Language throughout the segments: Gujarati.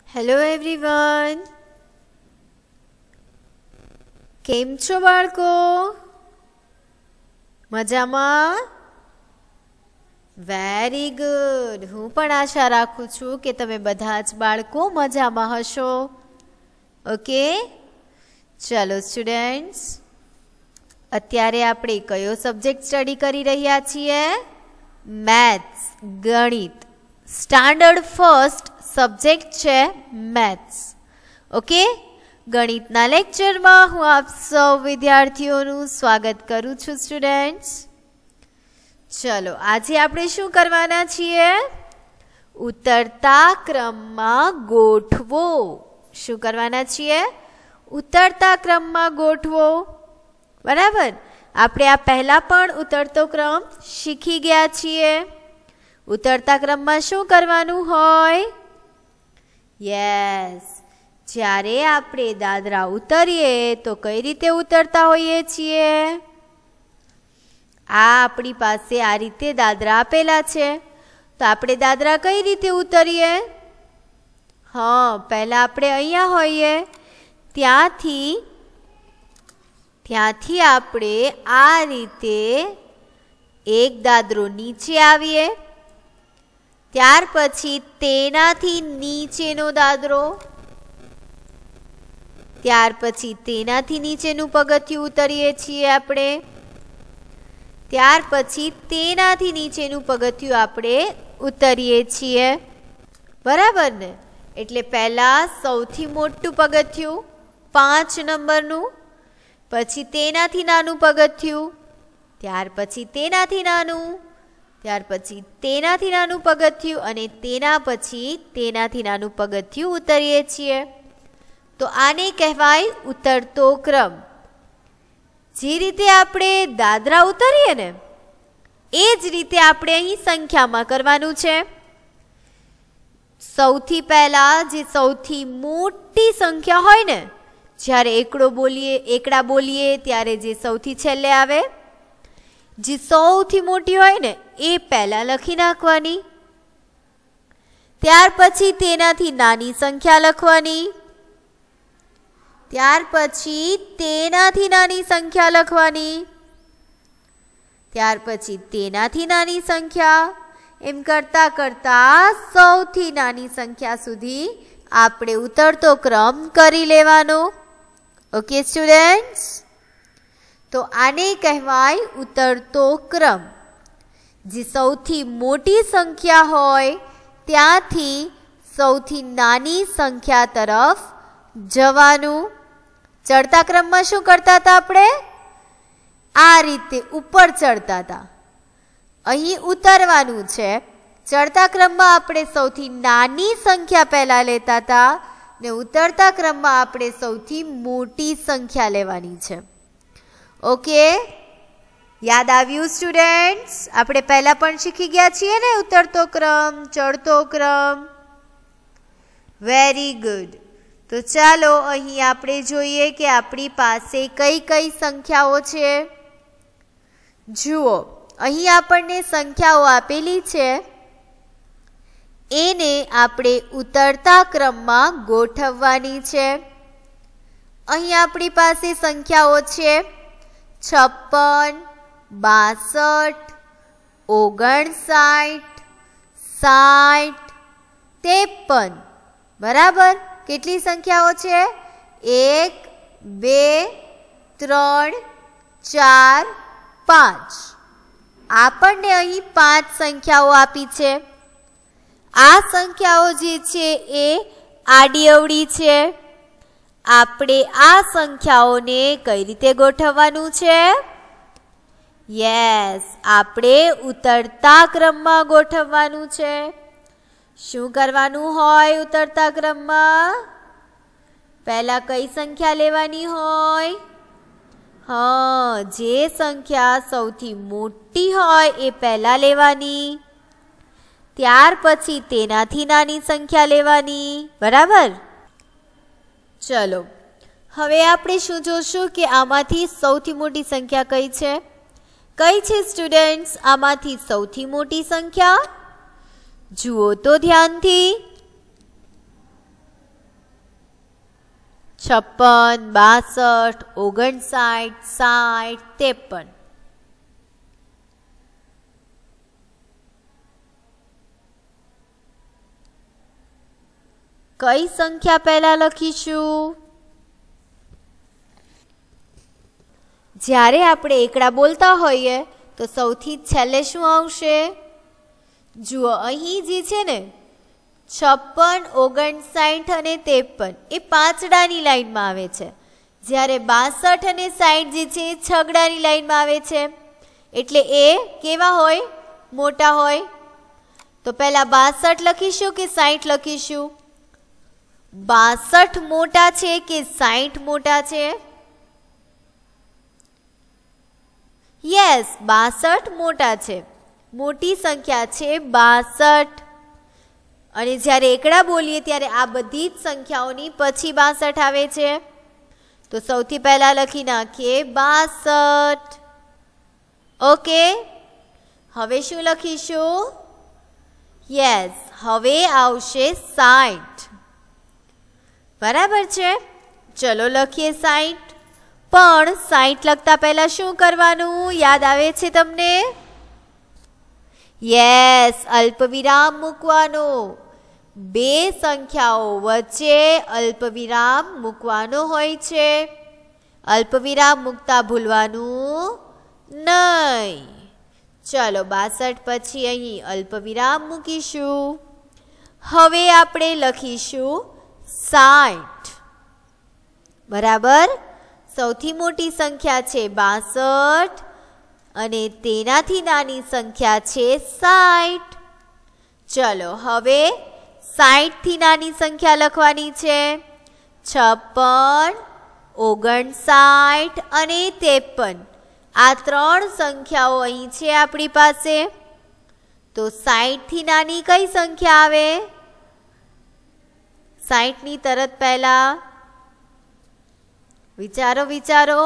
હેલો એવરીવન, કેમ છો બાળકો? મજામાં? Very good. હું પણ આશા રાખું છું કે તમે બધા જ બાળકો મજામાં હશો. ઓકે, ચાલો સ્ટુડન્ટ્સ, અત્યારે આપણે કયો સબ્જેક્ટ સ્ટડી કરી રહ્યા છીએ? મેથ્સ, ગણિત. સ્ટાન્ડર્ડ ફર્સ્ટ સબ્જેક્ટ છે મેથ્સ. ઓકે, ગણિતના લેક્ચરમાં હું આપ સૌ વિદ્યાર્થીઓનું સ્વાગત કરું છું સ્ટુડન્ટ્સ. ચલો, આજે આપણે શું કરવાના છીએ? ઉતરતા ક્રમમાં ગોઠવો. શું કરવાના છીએ? ઉતરતા ક્રમમાં ગોઠવો. બરાબર, આપણે આ પહેલા પણ ઉતરતો ક્રમ શીખી ગયા છીએ. ઉતરતા ક્રમમાં શું કરવાનું હોય? યસ, જ્યારે આપણે દાદરા ઉતરીએ તો કઈ રીતે ઉતરતા હોઈએ છીએ? આ આપણી પાસે આ રીતે દાદરા આપેલા છે, તો આપણે દાદરા કઈ રીતે ઉતરીએ? હા, પહેલા આપણે અહીંયા હોઈએ, ત્યાંથી આપણે આ રીતે એક દાદરો નીચે આવીએ, ત્યાર પછી તેનાથી નીચેનો દાદરો, ત્યાર પછી તેનાથી નીચેનું પગથિયું ઉતરીએ છીએ આપણે, ત્યાર પછી તેનાથી નીચેનું પગથિયું આપણે ઉતરીએ છીએ. બરાબર ને? એટલે પહેલા સૌથી મોટું પગથિયું 5 નંબરનું, પછી તેનાથી નાનું પગથિયું, ત્યાર પછી તેનાથી નાનું, ત્યાર પછી તેનાથી નાનું પગથિયું અને તેના પછી તેનાથી નાનું પગથિયું ઉતરીએ છીએ. તો આને કહેવાય ઉતરતો ક્રમ. જે રીતે આપણે દાદરા ઉતરીએ ને એ જ રીતે આપણે અહીં સંખ્યામાં કરવાનું છે. સૌથી પહેલા જે સૌથી મોટી સંખ્યા હોય ને, જ્યારે એકડા બોલીએ ત્યારે જે સૌથી છેલ્લે આવે, જે સૌથી મોટી હોય ને એ પહેલા લખી નાખવાની, ત્યાર પછી તેનાથી નાની સંખ્યા લખવાની, ત્યાર પછી તેનાથી નાની સંખ્યા લખવાની, ત્યાર પછી તેનાથી નાની સંખ્યા, એમ કરતા કરતા સૌથી નાની સંખ્યા સુધી આપણે ઉતરતો ક્રમ કરી લેવાનો. ઓકે સ્ટુડન્ટ્સ, તો આને કહેવાય ઉતરતો ક્રમ. જે સૌથી મોટી સંખ્યા હોય ત્યાંથી સૌથી નાની સંખ્યા તરફ જવાનું. ચડતા ક્રમમાં શું કરતા હતા આપણે? આ રીતે ઉપર ચડતા હતા. અહીં ઉતરવાનું છે. ચડતા ક્રમમાં આપણે સૌથી નાની સંખ્યા પહેલા લેતા હતા ને ઉતરતા ક્રમમાં આપણે સૌથી મોટી સંખ્યા લેવાની છે. ઓકે, યાદ આવ્યું સ્ટુડન્ટ્સ? આપણે પહેલા પણ શીખી ગયા છીએ ને ઉતરતો ક્રમ, ચડતો ક્રમ. Very good. તો ચાલો અહીં આપણે જોઈએ કે આપણી પાસે કઈ કઈ સંખ્યાઓ છે. જુઓ, અહીં આપણને સંખ્યાઓ આપેલી છે, એને આપણે ઉતરતા ક્રમમાં ગોઠવવાની છે. અહીં આપણી પાસે સંખ્યાઓ છે 56, 62, 59, 60, 53. બરાબર? કેટલી સંખ્યાઓ છે? 1, 2, 3, 4, 5. આપણને અહીં 5 સંખ્યાઓ આપી છે. આ સંખ્યાઓ જે છે એ આડી અવળી છે. આપણે આ સંખ્યાઓને કઈ રીતે ગોઠવવાનું છે? યસ, આપણે ઉતરતા ક્રમમાં ગોઠવવાનું છે. શું કરવાનું હોય ઉતરતા ક્રમમાં? પહેલા કઈ સંખ્યા લેવાની હોય? હા, જે સંખ્યા સૌથી મોટી હોય એ પહેલા લેવાની, ત્યાર પછી તેનાથી નાની સંખ્યા લેવાની. બરાબર? ચલો, હવે આપણે શું જોશું કે આમાંથી સૌથી મોટી સંખ્યા કઈ છે? કઈ છે સ્ટુડન્ટ્સ આમાંથી સૌથી મોટી સંખ્યા? જુઓ તો ધ્યાનથી. 56, 62, 59, 60, 53. કઈ સંખ્યા પહેલા લખીશું? જ્યારે આપણે એકડા બોલતા હોઈએ તો સૌથી છેલ્લે શું આવશે? જુઓ અહીં જે છે ને 56, 59 અને 53 એ પાંચડાની લાઈનમાં આવે છે, જ્યારે 62 અને 60 જે છે એ છગડાની લાઈનમાં આવે છે. એટલે એ કેવા હોય? મોટા હોય. તો પહેલા 62 લખીશું કે 60 લખીશું? 62 મોટા છે કે 60 મોટા છે? યસ, 62 મોટા છે. મોટી સંખ્યા છે 62. અને જ્યારે એકડા બોલીએ ત્યારે આ બધી જ સંખ્યાઓની પછી 62 આવે છે. તો સૌથી પહેલા લખી નાખીએ 62. ઓકે, હવે શું લખીશું? યસ, હવે આવશે 60. બરાબર છે. ચલો લખીએ 60. પણ 60 લખતા પહેલા શું કરવાનું? યાદ આવે છે તમને? યસ, અલ્પવિરામ મૂકવાનો. બે સંખ્યાઓ વચ્ચે અલ્પવિરામ મૂકવાનો હોય છે. અલ્પવિરામ મૂકતા ભૂલવાનું નહીં. ચલો 62 પછી અહીં અલ્પવિરામ મૂકીશું. હવે આપણે લખીશું 60. બરાબર. સૌથી મોટી સંખ્યા છે 62 અને તેનાથી નાની સંખ્યા છે 60. ચલો હવે 60 થી નાની સંખ્યા લખવાની છે. 56, 59 અને 53 આ ત્રણ સંખ્યાઓ અહીં છે આપણી પાસે. તો 60 થી નાની કઈ સંખ્યા આવે? 60 ની તરત પહેલા વિચારો વિચારો.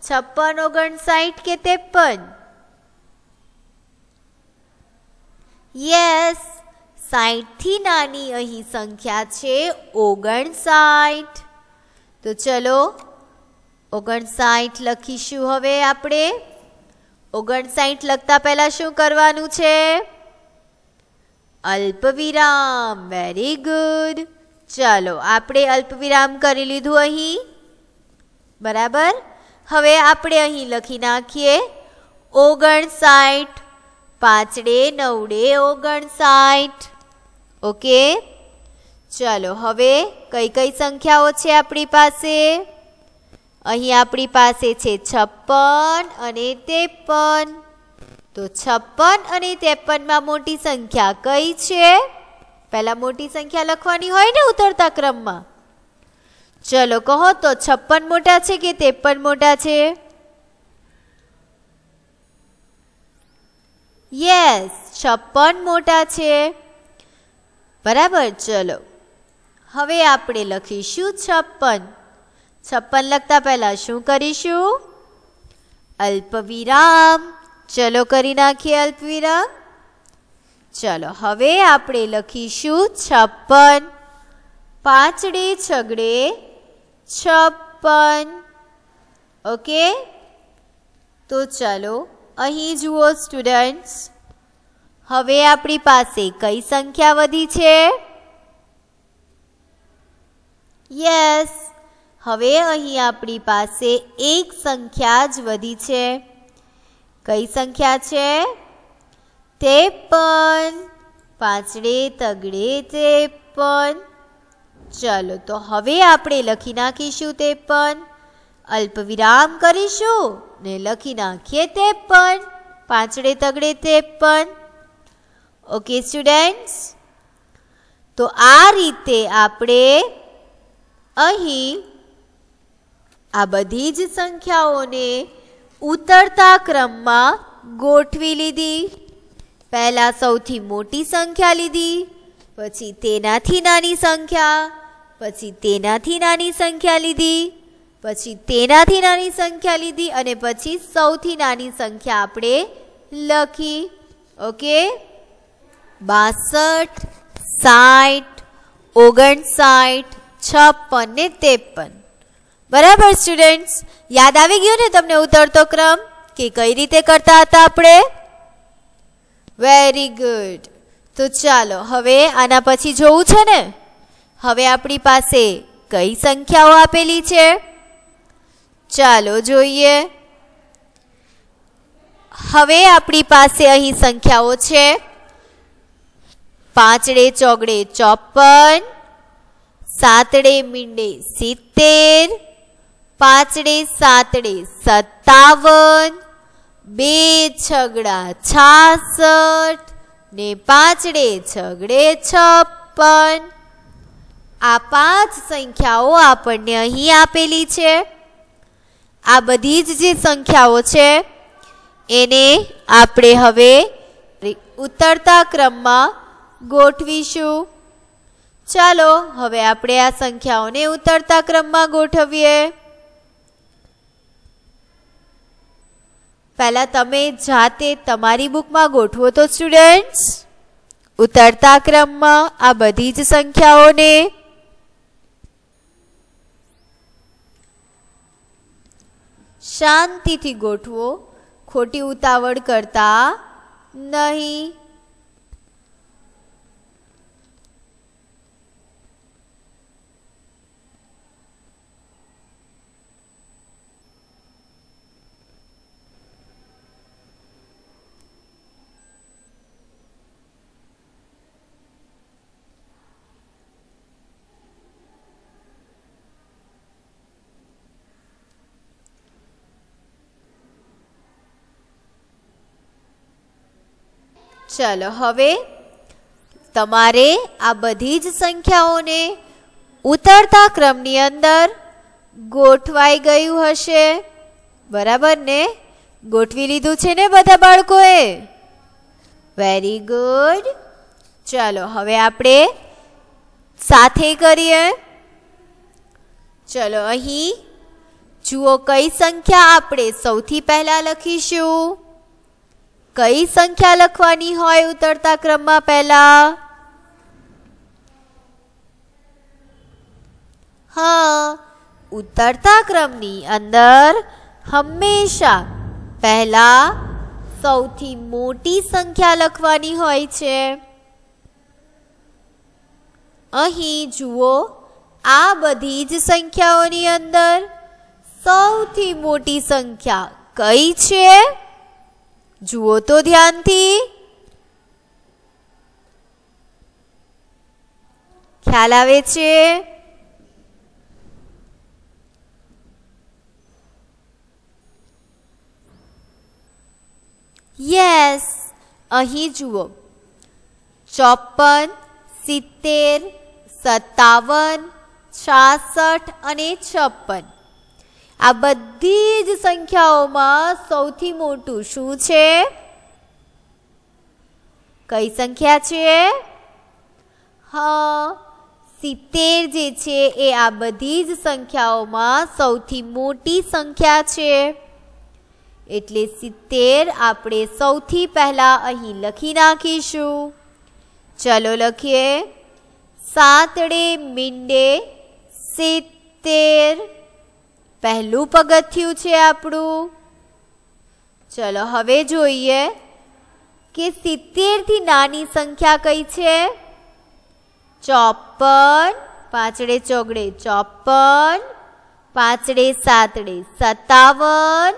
56, 59 કે 53? યસ, 60 થી નાની અહીં સંખ્યા છે 59. તો ચલો 59 લખીશું. હવે આપણે 59 લખતા પહેલા શું કરવાનું છે? અલ્પવિરામ. Very good. ચાલો આપણે અલ્પવિરામ કરી લીધું અહીં. બરાબર. હવે આપણે અહીં લખી નાખીએ 59. 5 ડે 9 ડે 59. ઓકે. ચાલો હવે કઈ કઈ સંખ્યાઓ છે આપણી પાસે? અહીં આપણી પાસે છે 56 અને 53. તો 56 અને 53 માં મોટી સંખ્યા કઈ છે? પહેલા મોટી સંખ્યા લખવાની હોય ને ઉતરતા ક્રમમાં. ચલો કહો તો 56 મોટા છે કે 53 મોટા છે? યસ, 56 મોટા છે. બરાબર. ચલો હવે આપણે લખીશું 56. 56 લખતા પહેલા શું કરીશું? અલ્પવિરામ. ચલો કરી નાખીએ અલ્પવિરામ. ચલો હવે આપણે લખીશું 56. 5 ડે 6 ડે 56. ઓકે. તો ચલો અહીં જુઓ સ્ટુડન્ટ્સ, હવે આપણી પાસે કઈ સંખ્યા વધી છે? યસ, હવે અહીં આપણી પાસે એક સંખ્યા જ વધી છે. કઈ સંખ્યા છે? 53. 5 ડે તગડે 53. ચલો તો હવે આપણે લખી નાખીશું 53. અલ્પવિરામ કરીશું ને લખી નાખીએ 53. 5 ડે તગડે 53. Okay students. તો આ રીતે આપણે અહીં આ બધી જ સંખ્યાઓને ઉતરતા ક્રમમાં ગોઠવી લીધી. પહેલા સૌથી મોટી સંખ્યા લીધી, પછી તેનાથી નાની સંખ્યા, પછી તેનાથી નાની સંખ્યા લીધી, પછી તેનાથી નાની સંખ્યા લીધી અને પછી સૌથી નાની સંખ્યા આપણે લખી. ઓકે. 62, 60, 59, 56 ને 53. बराबर स्टूडेंट्स, याद आवी गयो ने तमने उतरतो क्रम के कई रीते करता हता आपणे? Very good. तो चालो हवे आना पछी जोवुं छे ने। हवे आपणी पासे कई संख्याओ आपेली छे? चालो जोईए। हवे आपणी पासे अहीं संख्याओ छे 5 ચોગડે 54, 7 મીંડે 70, 5 7 57, 2 છગડા 66 ને 5 છગડે 56। આ 5 સંખ્યાઓ આપણને અહીં આપેલી છે। આ બધી જ જે સંખ્યાઓ છે એને આપણે હવે ઉતરતા ક્રમમાં ગોઠવીશું। ચાલો હવે આપણે આ સંખ્યાઓને ઉતરતા ક્રમમાં ગોઠવીએ। પહેલા તમે જાતે તમારી બુકમાં ગોઠવો તો સ્ટુડન્ટ્સ ઉતરતા ક્રમમાં આ બધી જ સંખ્યાઓને। શાંતિથી ગોઠવો, ખોટી ઉતાવળ કરતા નહીં। चलो हवे तमारे आ बधी ज संख्याओने उतरता क्रमनी अंदर गोठवाई गयुं हशे। बराबर ने? गोठवी लीधुं छे ने बधा बाळकोए? Very good. चलो हवे आपणे साथे करीए। चलो अहीं जुओ कई संख्या आपणे सौथी पहेला लखीशुं। कई संख्या लखवानी होय उतरता क्रम में पहला? हाँ, उतरता क्रमनी अंदर हमेशा पहला सौथी मोटी संख्या लखवानी होय छे। अहीं जुओ आ बधी ज संख्याओनी अंदर सौथी मोटी संख्या कई छे? जुओ तो ध्यान थी। ख्याल आवे छे? यस, अहीं जुओ 54, 70, 57, 66 અને 56 आ बधी ज संख्याओं सौथी मोटू शू छे? कई संख्या छे? हाँ, 70 जे छे ए आ बधी ज संख्याओं सौथी मोटी संख्या छे। एटले 70 आपणे सौथी पहला अहीं लखी नाखीशुं। चलो लखीए 7 મીંડે 70 पहलू पगथिયું छे आपणुं। चलो हवे जोईए के 70 थी नानी संख्या कई छे? 54, 5 ચોગડે 54, 5 7 57,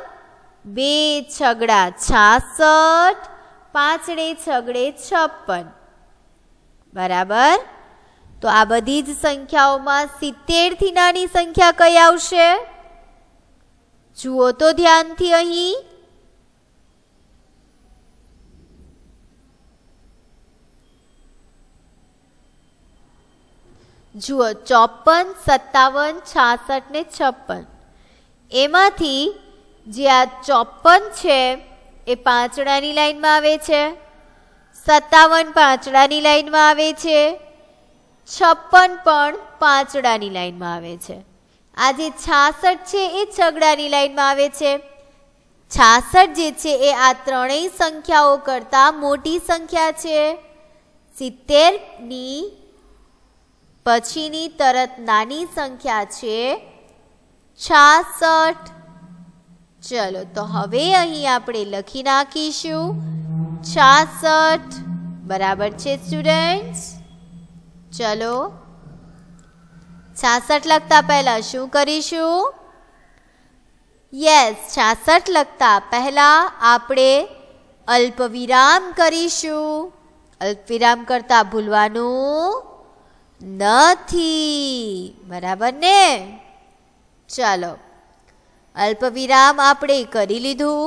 2 છગડા 66, 5 છગડે 56। बराबर। तो आ बधी ज संख्याओं 70 थी नानी संख्या कई आवशे? जुओ तो ध्यान थी अहीं। जुओ 54, 57, 66 ने 56 एमांथी जे आ 54 छे ए पांचडानी लाइन में आवे छे, 57 पांचडानी लाइन में आवे छे, 56 पण पांचडानी लाइन में आवे छे। आ जे 66 छे ए छगડાની लाइन में आवे छे। 66 जे छे ए आ त्रणेय संख्याओं करता मोटी संख्या छे। 70 नी पछीनी तरत नानी संख्या छे 66। चलो तो हवे अहीं आपणे लखी नाखीशुं 66 बराबर छे स्टूडेंट्स। चलो 66 लखता पहला शुं करीशुं? यस 66 लखता पहला आपणे अल्पविराम करीशुं। अल्पविराम करता भूलवानुं नथी, बराबर ने? चलो अल्पविराम आपणे करी लीधुं।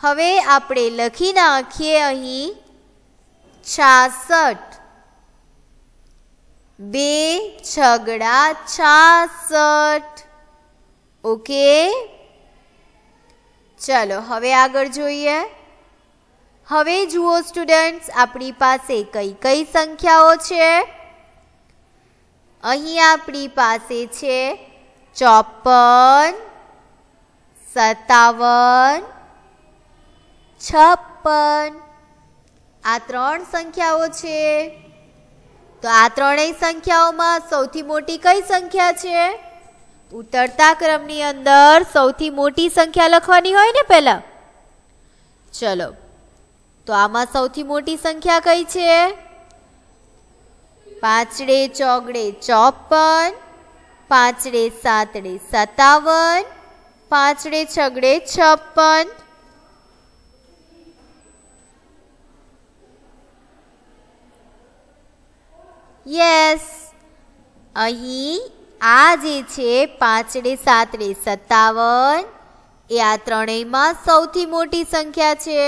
हवे आपणे लखी नाखीए अहीं 66 2 छगड़ा 66। ओके चलो हवे आगळ जोईए। हवे जुओ स्टूडेंट्स आपणी पासे कई कई संख्याओ छे। अहीं आपणी पासे छे 54 57 56 आ 3 संख्याओ छे। तो आ त्रणेय संख्याओमां सौथी मोटी कई संख्या छे? उतरता क्रमनी अंदर सौथी मोटी संख्या लखवानी होय ने पहेला। चलो तो आमां सौथी मोटी संख्या कई छे? 5 4 54 5 7 57 5 6 56। यस अहीं आ जे छे 5 7 57 ए आ त्रणेयमां सौथी मोटी संख्या छे।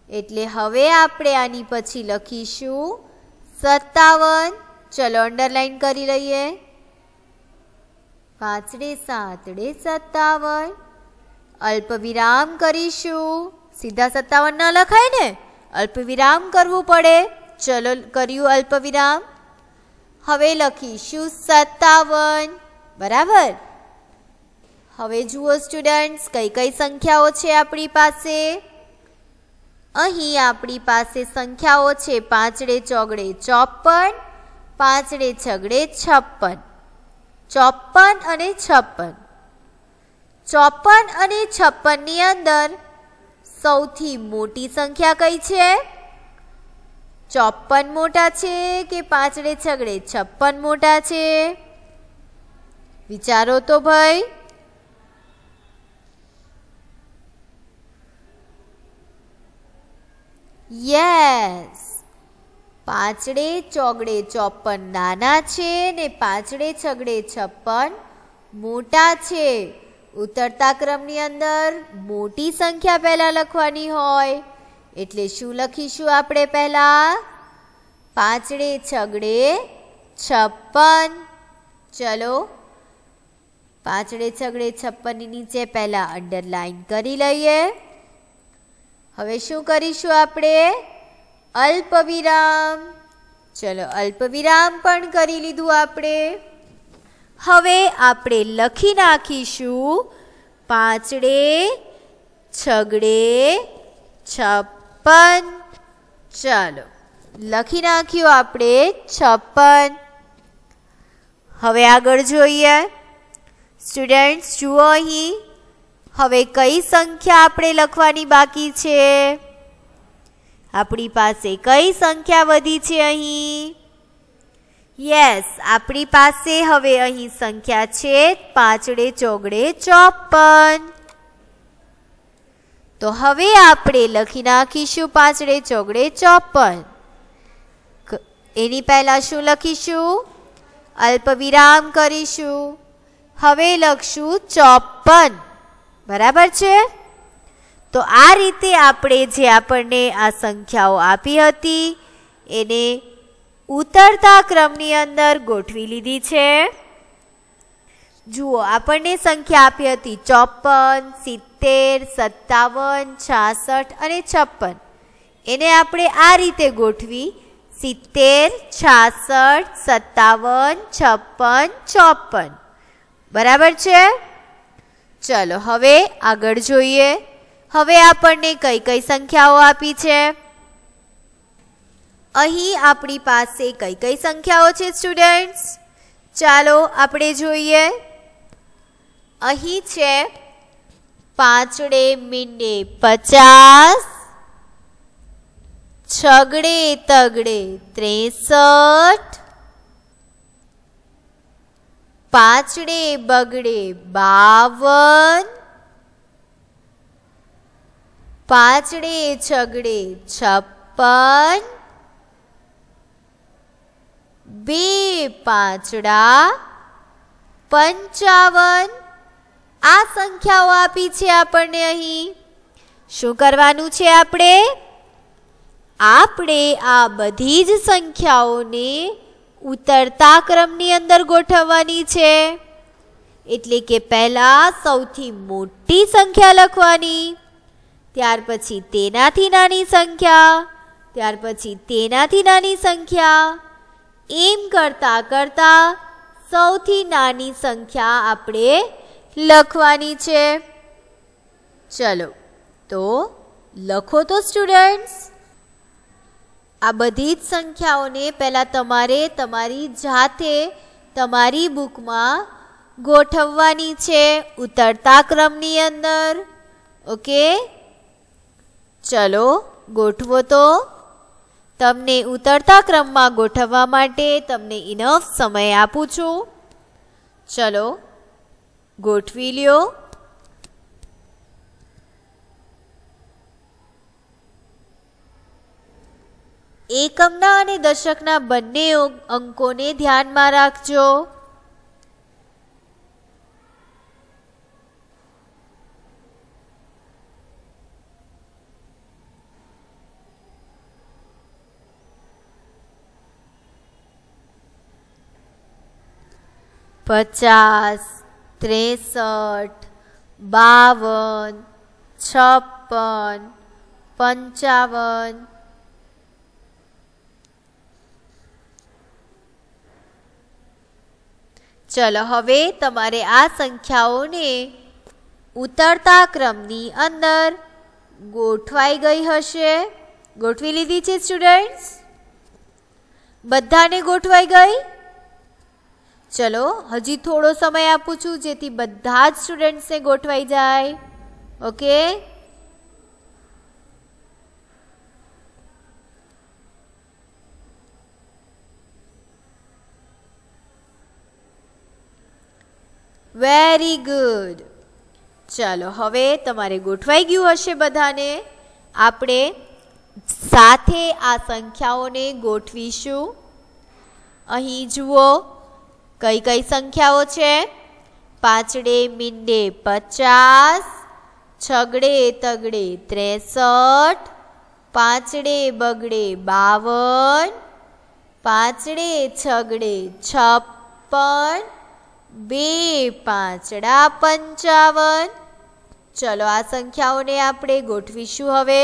एटले हवे आपणे आनी पछी लखीशुं 57। चलो अंडरलाइन करी लईए। 5 7 57 अल्पविराम करीशुं। सीधा 57 न लखाय ने, अल्पविराम करवू पड़े। चलो कर्યું अल्पविराम। हवे लखीशुं 57 बराबर। हवे जुओ स्टूडेंट्स कई कई संख्याओ छे आपणी पासे। अहीं आपणी पासे संख्याओ छे 5 4 54 5 6 56। 54 અને 56 54 અને 56 ની અંદર સૌથી મોટી સંખ્યા કઈ છે? 54 मोटा छे के 5 6 56 मोटा छे? विचारो तो भाई। यस 5 4 54 नाना छे ने 5 6 56 मोटा छे। उतरता क्रमनी अंदर मोटी संख्या पहला लखवानी होय एटले शुं लखीशुं आपणे पहला? 5 6 56। चलो 5 6 56 नी नीचे पहला अंडरलाइन करी लईए। हवे शुं करीशुं आपणे? अल्पविराम। चलो अल्पविराम पण करी लीधुं आपणे। हवे आपणे लखी नाखीशुं 5 6 56। चलो लखी नाख्युं आपणे 56। हवे आगळ जोईए स्टूडेंट्स। जुओ अहीं हवे कई संख्या आपणे लखवानी बाकी छे? आपणी पासे कई संख्या वधी छे अहीं? यस आपणी पासे हवे अहीं संख्या छे 5 4 54। तो हवे आपणे लखी नाखीशुं 5 4 54। एनी पहला शुं लखीशुं? अल्पविराम करीशुं। हवे लखशुं 54 बराबर छे। तो आ रीते आपणे जे आपणे आ संख्याओ आपी हती एने उतरता क्रमनी अंदर गोठवी लीधी छे। जुओ आपणे संख्या आपी हती 54 70 57 66 અને 56। एने आपणे आ रीते गोठवी 70 66 57 56 54 बराबर छे। चलो हवे आगळ जोईए। हवे आपणे कई कई संख्याओ आपी छे? અહીં આપણી પાસે કઈ કઈ સંખ્યાઓ છે સ્ટુડન્ટ્સ? ચાલો આપણે જોઈએ. અહીં છે 5 મીંડે 50, 6 તગડે 63, 5 બગડે 52, 5 છગડે 56, 2 પાંચડા 55. આ સંખ્યાઓ આપી છે આપણને. અહીં શું કરવાનું છે? આપણે આ બધી જ સંખ્યાઓને ઉતરતા ક્રમની અંદર ગોઠવવાની છે. એટલે કે પહેલા સૌથી મોટી સંખ્યા લખવાની, ત્યાર પછી તેનાથી નાની સંખ્યા, ત્યાર પછી તેનાથી નાની સંખ્યા, એમ કરતા કરતા સૌથી નાની સંખ્યા આપણે લખવાની છે. ચલો તો લખો તો સ્ટુડન્ટ્સ. આ બધી જ સંખ્યાઓને પહેલા તમારે તમારી જાતે તમારી બુકમાં ગોઠવવાની છે ઉતરતા ક્રમની અંદર. ઓકે, ચલો ગોઠવો. તો તમને ઉતરતા ક્રમમાં ગોઠવવા માટે તમને ઇનફ સમય આપું છું. ચલો ગોઠવી લ્યો. એકમના અને દશકના બંને અંકોને ધ્યાનમાં રાખજો. પચાસ, 63, 52, 56, 55. ચલો હવે તમારે આ સંખ્યાઓને ઉતરતા ક્રમની અંદર ગોઠવાઈ ગઈ હશે. ગોઠવી લીધી છે સ્ટુડન્ટ્સ? બધાને ગોઠવાઈ ગઈ? ચલો હજી થોડો સમય આપું છું જેથી બધા જ સ્ટુડન્ટ્સને ગોઠવાઈ જાય. Okay, very good. ચાલો હવે તમારે ગોઠવાઈ ગયું હશે બધાને. આપણે સાથે આ સંખ્યાઓને ગોઠવીશું. અહીં જુઓ કઈ કઈ સંખ્યાઓ છે. 5 મીંડે 50, 6 તગડે 63, 5 બગડે 52, 5 છગડે 56, 2 પાંચડા 55. ચલો આ સંખ્યાઓને આપણે ગોઠવીશું. હવે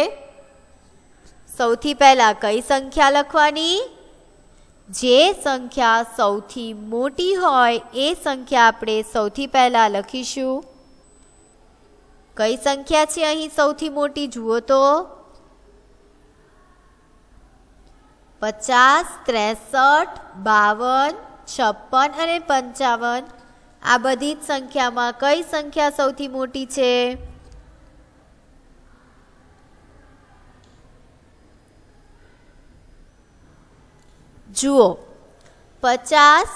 સૌથી પહેલા કઈ સંખ્યા લખવાની? જે સંખ્યા સૌથી મોટી હોય એ સંખ્યા આપણે સૌથી પહેલા લખીશું. કઈ સંખ્યા છે અહીં સૌથી મોટી? જુઓ તો 50, 63, 52, 56 અને 55. આ બધી જ સંખ્યામાં કઈ સંખ્યા સૌથી મોટી છે? જુઓ 50,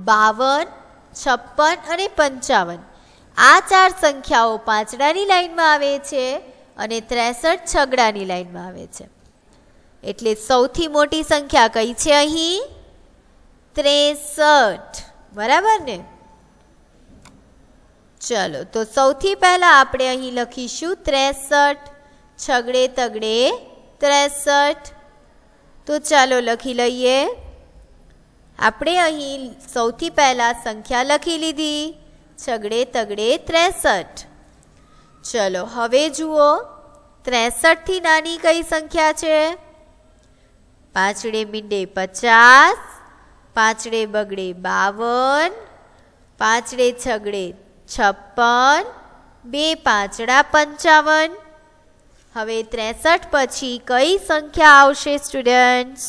52, 56 અને 55. આ 4 સંખ્યાઓ પાંચડાની લાઈનમાં આવે છે અને 63 છગડાની લાઈનમાં આવે છે. એટલે સૌથી મોટી સંખ્યા કઈ છે અહીં? 63. બરાબર ને? ચલો તો સૌથી પહેલા આપણે અહીં લખીશું 63. છગડે તગડે 63. તો ચાલો લખી લઈએ. આપણે અહીં સૌથી પહેલા સંખ્યા લખી લીધી, છગડે તગડે 63. ચલો હવે જુઓ 63 થી નાની કઈ સંખ્યા છે? 5 મીંડે 50, 5 બગડે 52, 5 છગડે 56, 2 પાંચડા 55. હવે 63 પછી કઈ સંખ્યા આવશે સ્ટુડન્ટ્સ?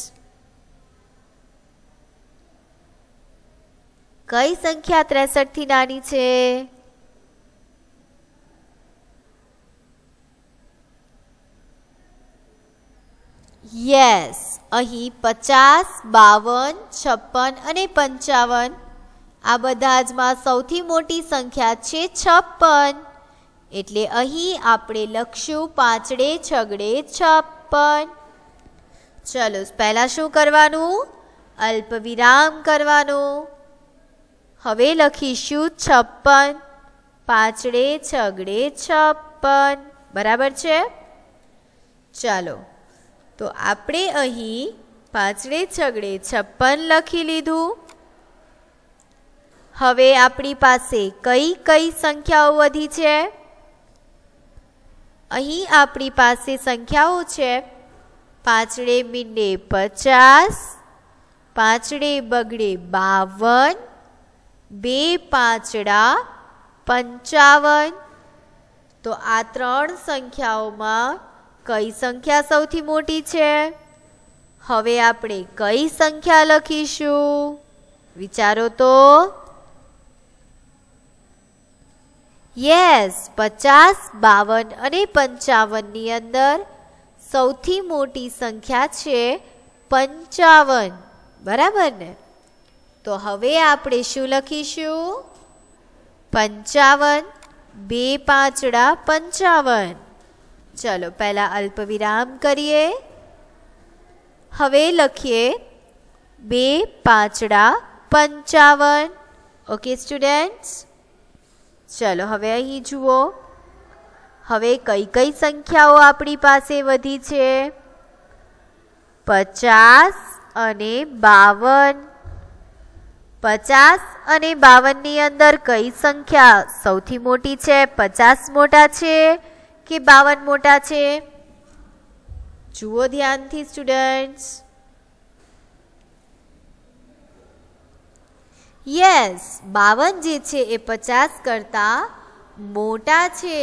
કઈ સંખ્યા 63 થી નાની છે? યસ, અહીં 50, 52, 56 અને 55 આ બધા જમાં સૌથી મોટી સંખ્યા છે 56. એટલે અહીં આપણે લખશું 5 છગડે 56. ચલો પહેલા શું કરવાનું? અલ્પ વિરામ કરવાનું. હવે લખીશું 56. 5 છગડે 56. બરાબર છે? ચાલો તો આપણે અહીં 5 છગડે 56 લખી લીધું. હવે આપણી પાસે કઈ કઈ સંખ્યાઓ વધી છે? અહીં આપણી પાસે સંખ્યાઓ છે 5 મીંડે 50, 5 બગડે 52, 2 પાંચડા 55. તો આ ત્રણ સંખ્યાઓમાં કઈ સંખ્યા સૌથી મોટી છે? હવે આપણે કઈ સંખ્યા લખીશું? વિચારો તો. યસ, 50, 52 અને 55 ની અંદર સૌથી મોટી સંખ્યા છે 55. બરાબર ને? તો હવે આપણે શું લખીશું? 55, 2 પાંચડા 55. ચલો પહેલા અલ્પ વિરામ કરીએ. હવે લખીએ 2 પાંચડા 55. ઓકે સ્ટુડન્ટ્સ, ચલો હવે અહીં જુઓ. હવે કઈ કઈ સંખ્યાઓ આપણી પાસે વધી છે? 50 અને 52. 50 અને 52 ની અંદર કઈ સંખ્યા સૌથી મોટી છે? 50 મોટા છે કે 52 મોટા છે? જુઓ ધ્યાનથી સ્ટુડન્ટ્સ. યસ, 52 જે છે એ 50 કરતા મોટા છે.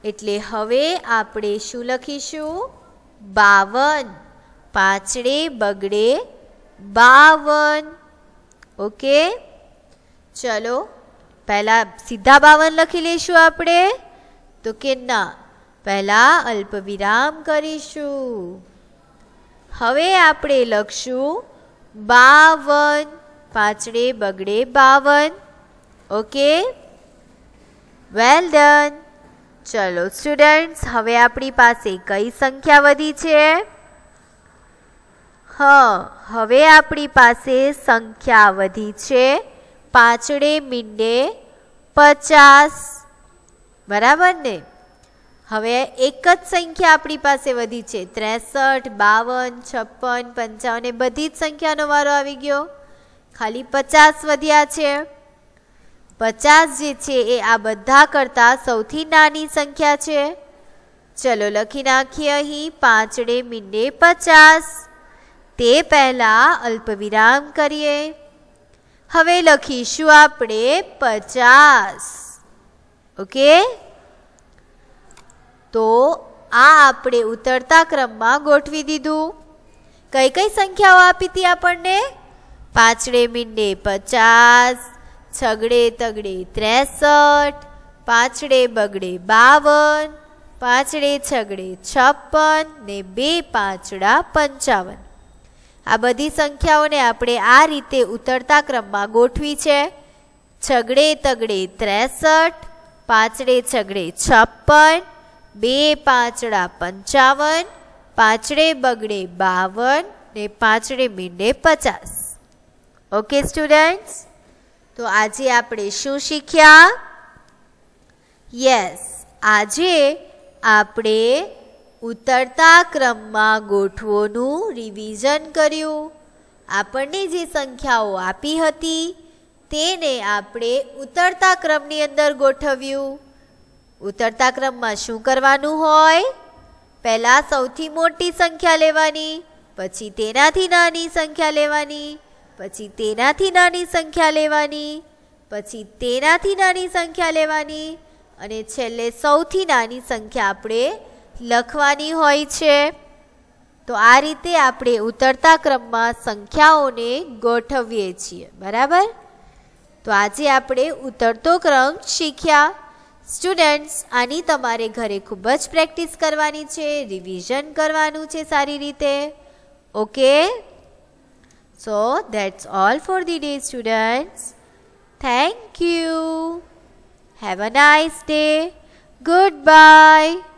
એટલે હવે આપણે શું લખીશું? 52. 5 બગડે 52. ઓકે, ચલો પહેલા સીધા 52 લખી લઈશું આપણે તો કે ના, પહેલા અલ્પ વિરામ કરીશું. હવે આપણે લખશું 52. 5 બગડે 52. Okay, well done. ચલો સ્ટુડન્ટ્સ, હવે આપણી પાસે કઈ સંખ્યા વધી છે? હવે આપણી પાસે સંખ્યા વધી છે 5 મીંડે 50. બરાબર ને? હવે એક જ સંખ્યા આપણી પાસે વધી છે 63, 52, 56, 55 એ બધી જ સંખ્યાનો વારો આવી ગયો. ખાલી 50 વધ્યા છે. 50 જે છે એ આ બધા કરતા સૌથી નાની સંખ્યા છે. ચલો લખી નાખીએ અહીં 5 મીંડે 50. તે પહેલા અલ્પ વિરામ કરીએ. હવે લખીશું આપણે 50. ઓકે, તો આ આપણે ઉતરતા ક્રમમાં ગોઠવી દીધું. કઈ કઈ સંખ્યાઓ આપી હતી આપણને? 5 મીંડે 50, છગડે તગડે 63, 5 બગડે 52, 5 છગડે 56 ને 2 પાંચડા 55. આ બધી સંખ્યાઓને આપણે આ રીતે ઉતરતા ક્રમમાં ગોઠવી છે. છગડે તગડે 63, 5 છગડે 56, 2 પાંચડા 55, 5 બગડે 52 ને 5 મીંડે 50. ઓકે સ્ટુડન્ટ્સ, તો આજે આપણે શું શીખ્યા? યસ, આજે આપણે ઉતરતા ક્રમમાં ગોઠવોનું રિવિઝન કર્યું. આપણને જે સંખ્યાઓ આપી હતી તેને આપણે ઉતરતા ક્રમની અંદર ગોઠવ્યું. ઉતરતા ક્રમમાં શું કરવાનું હોય? પહેલા સૌથી મોટી સંખ્યા લેવાની, પછી તેનાથી નાની સંખ્યા લેવાની, પછી તેનાથી નાની સંખ્યા લેવાની, પછી તેનાથી નાની સંખ્યા લેવાની અને છેલ્લે સૌથી નાની સંખ્યા આપણે લખવાની હોય છે. તો આ રીતે આપણે ઉતરતા ક્રમમાં સંખ્યાઓને ગોઠવીએ છીએ. બરાબર. તો આજે આપણે ઉતરતો ક્રમ શીખ્યા. સ્ટુડન્ટ્સ, આની તમારે ઘરે ખૂબ જ પ્રેક્ટિસ કરવાની છે, રિવિઝન કરવાનું છે સારી રીતે. Okay. So that's all for the day, students. Thank you. Have a nice day. Goodbye.